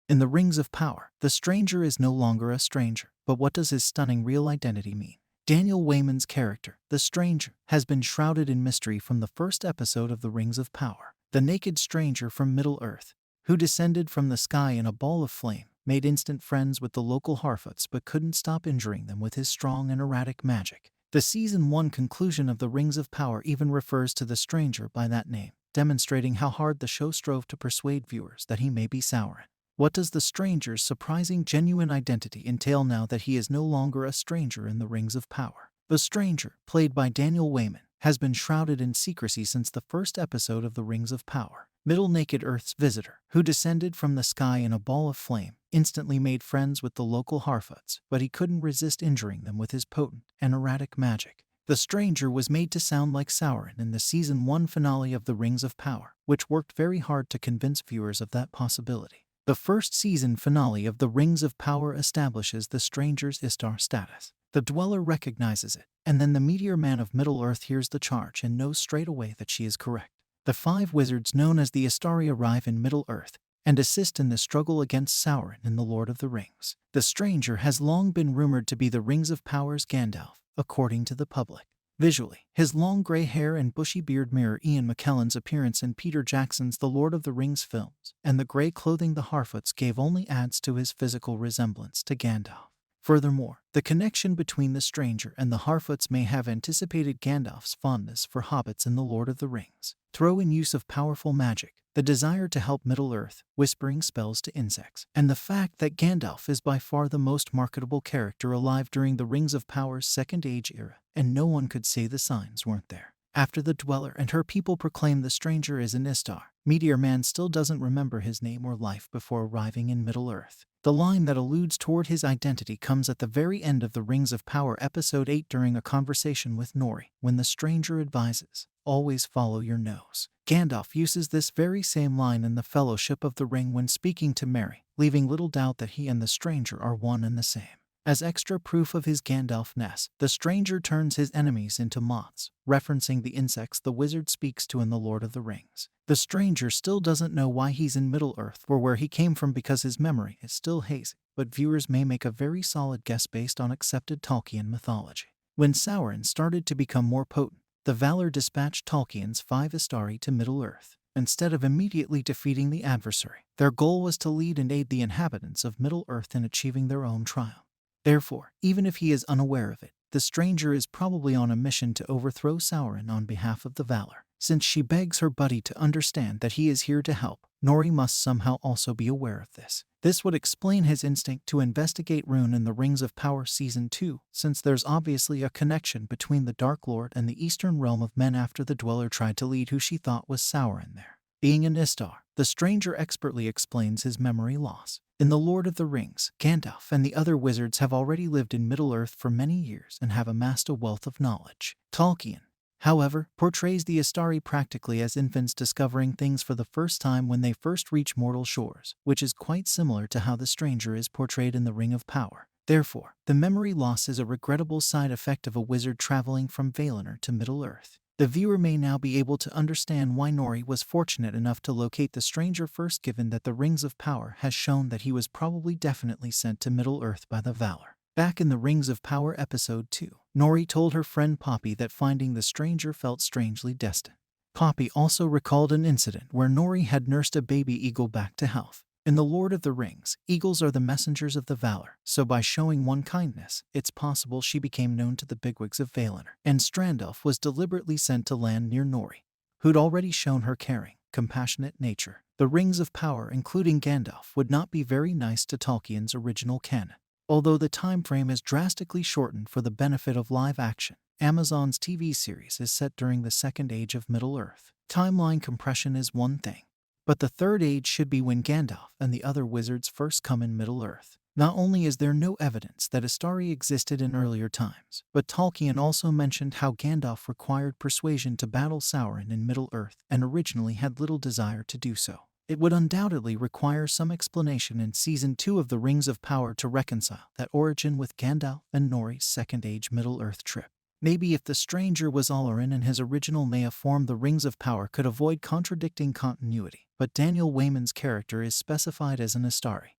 In the Rings of Power, the stranger is no longer a stranger, but what does his stunning real identity mean? Daniel Wayman's character, the stranger, has been shrouded in mystery from the first episode of the Rings of Power. The naked stranger from Middle-earth, who descended from the sky in a ball of flame, made instant friends with the local Harfoots but couldn't stop injuring them with his strong and erratic magic. The Season 1 conclusion of the Rings of Power even refers to the stranger by that name, demonstrating how hard the show strove to persuade viewers that he may be Sauron. What does the stranger's surprising genuine identity entail now that he is no longer a stranger in the Rings of Power? The stranger, played by Daniel Wayman, has been shrouded in secrecy since the first episode of the Rings of Power. Middle-naked Earth's visitor, who descended from the sky in a ball of flame, instantly made friends with the local Harfoots, but he couldn't resist injuring them with his potent and erratic magic. The stranger was made to sound like Sauron in the Season 1 finale of the Rings of Power, which worked very hard to convince viewers of that possibility. The first season finale of the Rings of Power establishes the stranger's Istari status. The Dweller recognizes it, and then the Meteor Man of Middle-earth hears the charge and knows straight away that she is correct. The 5 wizards known as the Istari arrive in Middle-earth and assist in the struggle against Sauron in The Lord of the Rings. The stranger has long been rumored to be the Rings of Power's Gandalf, according to the public. Visually, his long gray hair and bushy beard mirror Ian McKellen's appearance in Peter Jackson's The Lord of the Rings films, and the gray clothing the Harfoots gave only adds to his physical resemblance to Gandalf. Furthermore, the connection between the stranger and the Harfoots may have anticipated Gandalf's fondness for hobbits in The Lord of the Rings. Throw in use of powerful magic, the desire to help Middle-earth, whispering spells to insects, and the fact that Gandalf is by far the most marketable character alive during the Rings of Power's Second Age era, and no one could say the signs weren't there. After the Dweller and her people proclaim the stranger is an Istari, Meteor Man still doesn't remember his name or life before arriving in Middle-earth. The line that alludes toward his identity comes at the very end of the Rings of Power Episode 8 during a conversation with Nori, when the stranger advises, "Always follow your nose." Gandalf uses this very same line in the Fellowship of the Ring when speaking to Merry, leaving little doubt that he and the stranger are one and the same. As extra proof of his Gandalf-ness, the stranger turns his enemies into moths, referencing the insects the wizard speaks to in The Lord of the Rings. The stranger still doesn't know why he's in Middle-earth or where he came from because his memory is still hazy, but viewers may make a very solid guess based on accepted Tolkien mythology. When Sauron started to become more potent, the Valar dispatched Tolkien's 5 Istari to Middle-earth. Instead of immediately defeating the adversary, their goal was to lead and aid the inhabitants of Middle-earth in achieving their own triumph. Therefore, even if he is unaware of it, the stranger is probably on a mission to overthrow Sauron on behalf of the Valar. Since she begs her buddy to understand that he is here to help, Nori must somehow also be aware of this. This would explain his instinct to investigate Rune in the Rings of Power Season 2, since there's obviously a connection between the Dark Lord and the Eastern Realm of Men after the Dweller tried to lead who she thought was Sauron there. Being an Istari, the stranger expertly explains his memory loss. In The Lord of the Rings, Gandalf and the other wizards have already lived in Middle-earth for many years and have amassed a wealth of knowledge. Tolkien, however, portrays the Istari practically as infants discovering things for the first time when they first reach mortal shores, which is quite similar to how the stranger is portrayed in The Ring of Power. Therefore, the memory loss is a regrettable side effect of a wizard traveling from Valinor to Middle-earth. The viewer may now be able to understand why Nori was fortunate enough to locate the stranger first, given that the Rings of Power has shown that he was probably definitely sent to Middle-earth by the Valar. Back in the Rings of Power Episode 2, Nori told her friend Poppy that finding the stranger felt strangely destined. Poppy also recalled an incident where Nori had nursed a baby eagle back to health. In The Lord of the Rings, eagles are the messengers of the Valar, so by showing one kindness, it's possible she became known to the bigwigs of Valinor. And Strandolf was deliberately sent to land near Nori, who'd already shown her caring, compassionate nature. The Rings of Power, including Gandalf, would not be very nice to Tolkien's original canon. Although the time frame is drastically shortened for the benefit of live action, Amazon's TV series is set during the Second Age of Middle-earth. Timeline compression is one thing, but the Third Age should be when Gandalf and the other wizards first come in Middle-earth. Not only is there no evidence that Istari existed in earlier times, but Tolkien also mentioned how Gandalf required persuasion to battle Sauron in Middle-earth and originally had little desire to do so. It would undoubtedly require some explanation in Season 2 of The Rings of Power to reconcile that origin with Gandalf and Nori's Second Age Middle-earth trip. Maybe if the stranger was Olorin and his original Maya form, The Rings of Power could avoid contradicting continuity, but Daniel Wayman's character is specified as an Istari.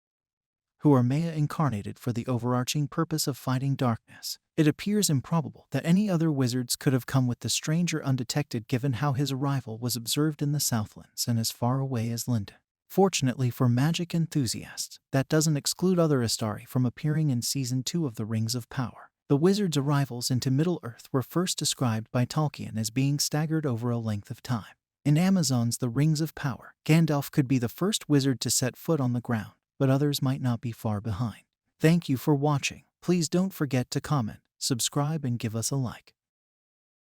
who are Maya incarnated for the overarching purpose of fighting darkness. It appears improbable that any other wizards could have come with the stranger undetected given how his arrival was observed in the Southlands and as far away as London. Fortunately for magic enthusiasts, that doesn't exclude other Istari from appearing in Season 2 of The Rings of Power. The wizards' arrivals into Middle-earth were first described by Tolkien as being staggered over a length of time. In Amazon's The Rings of Power, Gandalf could be the first wizard to set foot on the ground, but others might not be far behind. Thank you for watching. Please don't forget to comment, subscribe, and give us a like.